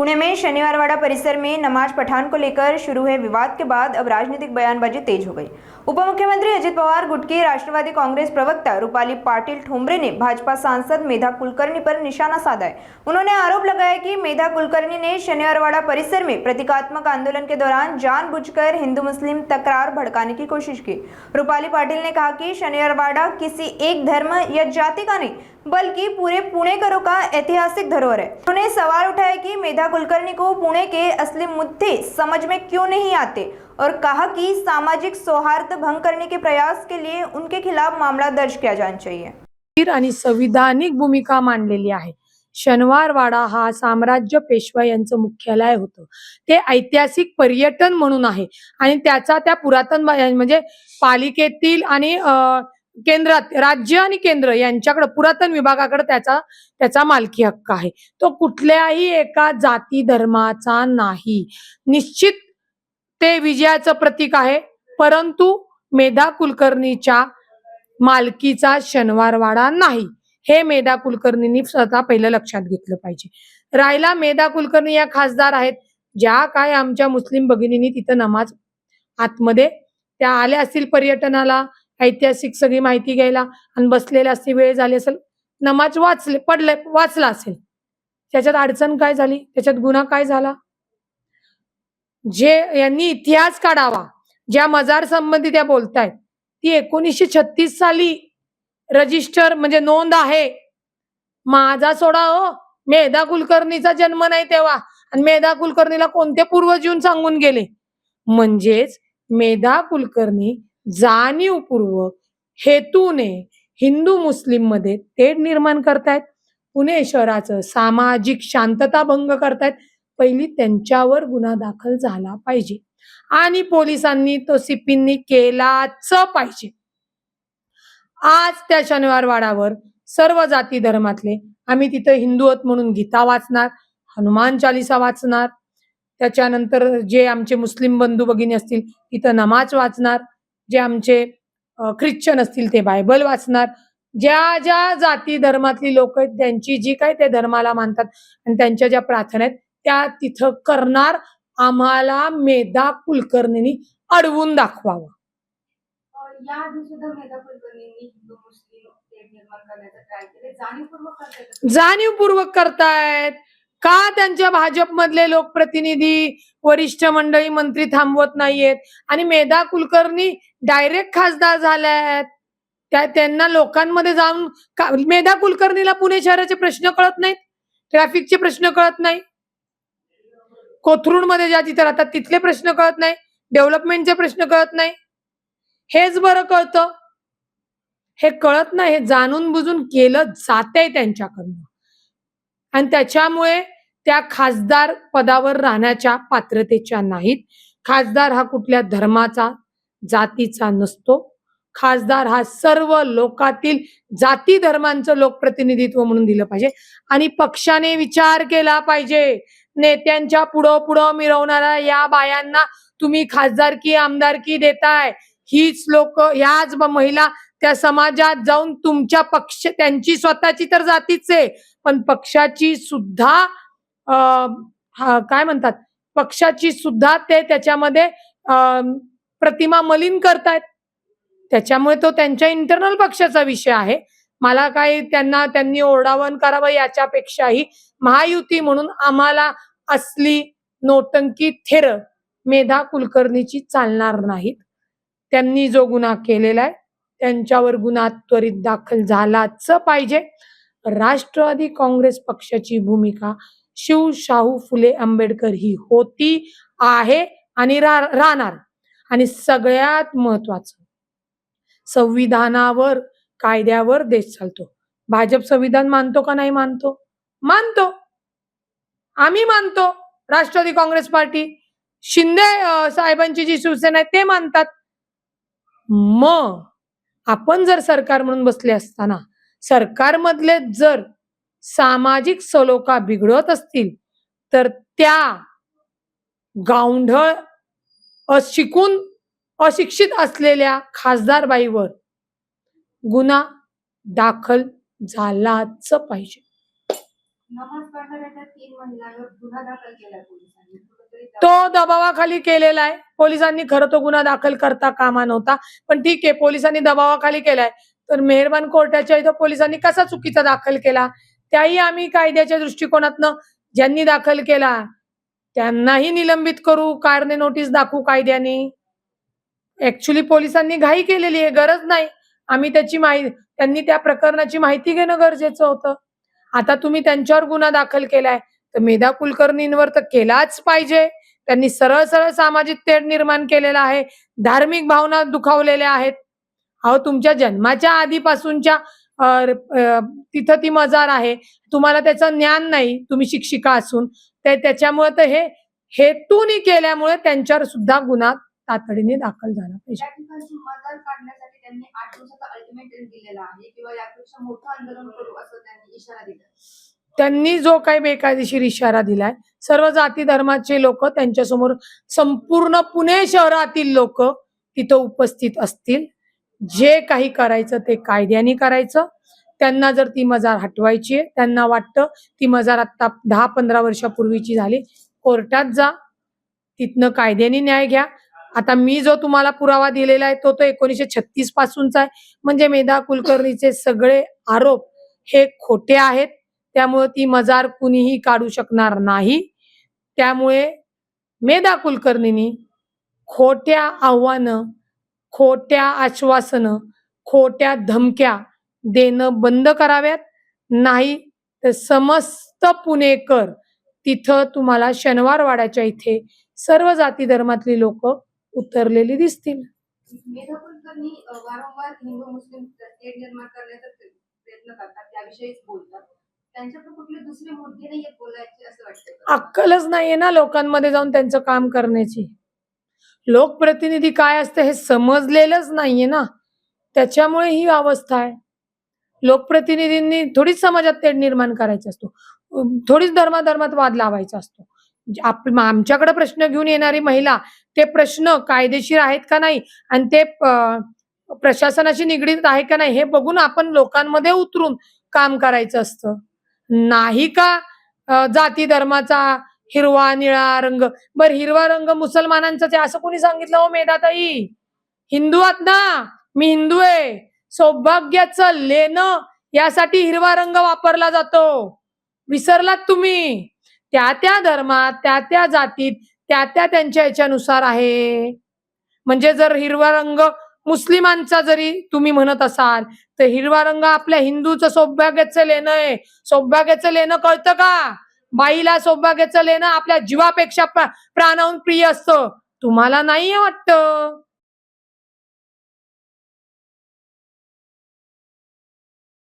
पुणे में शनिवारवाड़ा परिसर में नमाज पठान को लेकर शुरू हुए विवाद के बाद अब राजनीतिक बयानबाजी तेज हो गई। उप मुख्यमंत्री अजित पवार गुट की राष्ट्रवादी कांग्रेस प्रवक्ता रूपाली पाटिल ठोंबरे ने भाजपा सांसद मेधा कुलकर्णी पर निशाना साधा है। उन्होंने आरोप लगाया कि मेधा कुलकर्णी ने शनिवारवाड़ा परिसर में प्रतीकात्मक आंदोलन के दौरान जानबूझकर हिंदू मुस्लिम तकरार भड़काने की कोशिश की। रूपाली पाटिल ने कहा कि शनिवारवाड़ा किसी एक धर्म या जाति का नहीं बल्कि पूरे पुणेकरों का ऐतिहासिक धरोहर है। उन्होंने सवाल उठाया कि मेधा कुलकर्णी को पुणे के असली मुद्दे समझ में क्यों नहीं आते और कहा कि सामाजिक सौहार्द भंग करने के प्रयास के लिए उनके खिलाफ मामला दर्ज किया जाना चाहिए आणि संविधानिक भूमिका मांडलेली आहे। शनिवारवाडा हा साम्राज्य पेशवा यांचं मुख्यालय होतं। ते ऐतिहासिक पर्यटन म्हणून आहे आणि त्याचा त्या पुरातन म्हणजे पालिकेतील आणि केंद्रात राज्य आणि केंद्र यांच्याकडे पुरातन विभागाकडे त्याचा मालकी हक्क आहे। तो कुठल्याही एका जाती धर्माचा नाही। निश्चित ते विजयाचं प्रतीक आहे, परंतु मेधा कुलकर्णीच्या मालकीचा शनिवारवाडा नाही, हे मेधा कुलकर्णींनी स्वतः पहिलं लक्षात घेतलं पाहिजे। राहिला मेधा कुलकर्णी या खासदार आहेत, ज्या काय आमच्या मुस्लिम भगिनींनी तिथं नमाज आतमध्ये त्या आल्या असतील पर्यटनाला, ऐतिहासिक सगळी माहिती घ्यायला आणि बसलेल्या असतील, वेळ झाली असेल, नमाज वाचला असेल, त्याच्यात अडचण काय झाली? त्याच्यात गुन्हा काय झाला? जे यांनी इतिहास काढावा, ज्या मजार संबंधी त्या बोलतायत ती 1936 साली रजिस्टर म्हणजे नोंद आहे। माझा सोडा हो, मेधा कुलकर्णीचा जन्म नाही तेव्हा, आणि मेधा कुलकर्णीला कोणते पूर्वज येऊन सांगून गेले? म्हणजेच मेधा कुलकर्णी जाणीवपूर्वक हेतूने हिंदू मुस्लिम मध्ये तेढ निर्माण करतायत, पुणे शहराचं सामाजिक शांतता भंग करतायत। पहिली त्यांच्यावर गुन्हा दाखल झाला पाहिजे आणि पोलिसांनी तो सीपींनी केलाच पाहिजे। आज त्या शनिवारवाडावर सर्व जाती धर्मातले आम्ही तिथे हिंदू आहोत म्हणून गीता वाचणार, हनुमान चालीसा वाचणार, त्याच्यानंतर जे आमचे मुस्लिम बंधू भगिनी असतील तिथं नमाज वाचणार, जे आमचे ख्रिश्चन असतील ते बायबल वाचणार। ज्या ज्या जाती धर्मातली लोक आहेत त्यांची जी काय ते धर्माला मानतात आणि त्यांच्या ज्या प्रार्थना आहेत त्या तिथं करणार। आम्हाला मेधा कुलकर्णींनी अडवून दाखवावं। जाणीवपूर्वक करतायत का? त्यांच्या भाजप मधले लोकप्रतिनिधी वरिष्ठ मंडळी मंत्री थांबवत नाहीयेत आणि मेधा कुलकर्णी डायरेक्ट खासदार झाल्यात, त्यांना लोकांमध्ये जाऊन मेधा कुलकर्णीला पुणे शहराचे प्रश्न कळत नाहीत, ट्रॅफिकचे प्रश्न कळत नाही, कोथरूड मध्ये ज्या तिथे राहतात तिथले प्रश्न कळत नाही, डेव्हलपमेंटचे प्रश्न कळत नाही, हेच बरं कळतं? हे कळत नाही, हे जाणून बुजून केलं जातंय त्यांच्याकडनं आणि त्याच्यामुळे त्या खासदार पदावर राहण्याच्या पात्रतेच्या नाहीत। खासदार हा कुठल्या धर्माचा जातीचा नसतो, खासदार हा सर्व लोकातील जाती धर्मांचं लोकप्रतिनिधित्व म्हणून दिलं पाहिजे आणि पक्षाने विचार केला पाहिजे। नेत्यांच्या पुढं मिरवणाऱ्या या बायांना तुम्ही खासदारकी आमदारकी देताय, हीच लोक याच महिला त्या समाजात जाऊन तुमच्या पक्ष त्यांची स्वतःची तर जातीच आहे पण पक्षाची सुद्धा काय म्हणतात पक्षाची सुद्धा ते त्याच्यामध्ये प्रतिमा मलिन करतायत। त्याच्यामुळे तो त्यांच्या इंटरनल पक्षाचा विषय आहे। मला काही त्यांनी ओरडावण करावं याच्यापेक्षाही महायुती म्हणून आम्हाला असली नोटंकी थेर मेधा कुलकर्णीची चालणार नाहीत। त्यांनी जो गुन्हा केलेला आहे त्यांच्यावर गुन्हा त्वरित दाखल झालाच पाहिजे। राष्ट्रवादी काँग्रेस पक्षाची भूमिका शिवशाहू फुले आंबेडकर ही होती, आहे आणि राहणार। आणि सगळ्यात महत्वाचं, संविधानावर कायद्यावर देश चालतो। भाजप संविधान मानतो का नाही मानतो? मानतो, आम्ही मानतो, राष्ट्रवादी काँग्रेस पार्टी, शिंदे साहेबांची जी शिवसेना आहे ते मानतात। मग आपण जर सरकार म्हणून बसले असताना सरकारमधले जर सामाजिक सलोखा बिघडत असतील तर त्या गावंढळ अशिक्षित असलेल्या खासदारबाईवर गुन्हा दाखल झालाच पाहिजे। नमाज पढणाऱ्या त्या 3 महिलांवर गुन्हा दाखल केलाय पोलिसांनी. कुठेतरी तो दबावाखाली केलेला आहे. पोलिसांनी खरं तो गुन्हा दाखल करता कामा नव्हता, पण ठीक आहे, पोलिसांनी दबावाखाली केलाय. तर मेहरबान कोर्टाच्या इथं पोलिसांनी कसा चुकीचा दाखल केला, त्याही आम्ही कायद्याच्या दृष्टिकोनातनं ज्यांनी दाखल केला त्यांनाही निलंबित करू, कारणे नोटीस दाखवू कायद्याने. ऍक्च्युली पोलिसांनी घाई केलेली आहे, गरज नाही. आम्ही त्यांनी त्या प्रकरणाची माहिती घेणं गरजेचं होतं. आता तुम्ही त्यांच्यावर गुन्हा दाखल केलाय, तर मेधा कुलकर्णींवर तर केलाच पाहिजे. त्यांनी सरळ सरळ सामाजिक तेढ निर्माण केलेला आहे, धार्मिक भावना दुखावलेल्या आहेत. अहो, तुमच्या जन्माच्या आधीपासूनच्या तिथं ती मजार आहे, तुम्हाला त्याचं ज्ञान नाही, तुम्ही शिक्षिका असून. त्याच्यामुळे तर हे हेतूने केल्यामुळे त्यांच्यावर सुद्धा गुन्हा तातडीने दाखल झाला पाहिजे. त्या ठिकाणची मजार काढण्यासाठी त्यांनी 8 दिवसाचा अल्टिमेटम दिलेला आहे किंवा यापेक्षा मोठं आंदोलन करू असं त्यांनी इशारा दिला. त्यांनी जो काही बेकायदेशीर इशारा दिलाय, सर्व जाती धर्माचे लोक त्यांच्यासमोर, संपूर्ण पुणे शहरातील लोक तिथं उपस्थित असतील. जे काही करायचं ते कायद्याने करायचं. त्यांना जर ती मजार हटवायची आहे, त्यांना वाटतं ती मजार आता 10-15 वर्षापूर्वीची झाली, कोर्टात जा, तिथनं कायद्याने न्याय घ्या. आता मी जो तुम्हाला पुरावा दिलेला आहे तो 1936 पासूनचा आहे. म्हणजे मेधा कुलकर्णीचे सगळे आरोप हे खोटे आहेत. त्यामुळे ती मजार कुणीही काढू शकणार नाही. त्यामुळे मेधा कुलकर्णींनी खोट्या आव्हानं, खोट्या आश्वासनं, खोट्या धमक्या देणं बंद कराव्यात. नाही तर समस्त पुणेकर तिथं तुम्हाला शनिवारवाड्याच्या इथे सर्व जाती धर्मातली लोक उतरलेली दिसतील. मेधा कुलकर्णी वारंवार हिंदू मुस्लिम तेढ निर्माण करण्याचा प्रयत्न करतात, त्याविषयीच बोलतात. त्यांच्याकडे कुठले दुसरे मुद्दे नाहीयेत बोलायचे असं वाटतं. अक्कलच नाहीये ना लोकांमध्ये जाऊन त्यांचं काम करण्याची. लोकप्रतिनिधी काय असतं हे समजलेलंच नाहीये ना, त्याच्यामुळे ही अवस्था आहे. लोकप्रतिनिधींनी थोडीच समाजात तेढ निर्माण करायचा असतो, थोडीच धर्माधर्मात वाद लावायचा असतो. आमच्याकडे प्रश्न घेऊन येणारी महिला, ते प्रश्न कायदेशीर आहेत का नाही आणि ते प्रशासनाशी निगडीत आहे का नाही हे बघून आपण लोकांमध्ये उतरून काम करायचं असतं. नाही का जाती धर्माचा हिरवा निळा रंग. बर, हिरवा रंग मुसलमानांचाच आहे असं कोणी सांगितलं हो मेधाताई? हिंदू आहात ना, मी हिंदू आहे. सौभाग्याचं लेणं यासाठी हिरवा रंग वापरला जातो, विसरलात तुम्ही? त्या त्या धर्मात, त्या त्या जातीत, त्या त्या त्यांच्या याच्यानुसार आहे. म्हणजे जर हिरवा रंग मुस्लिमांचा जरी तुम्ही म्हणत असाल, तर हिरवा रंग आपल्या हिंदूचं सौभाग्याचं लेणं आहे. सौभाग्याचं लेणं कळतं का? बाईला सौभाग्याचं लेणं आपल्या जीवापेक्षा प्राणाहून प्रिय असतं. तुम्हाला नाही वाटतं.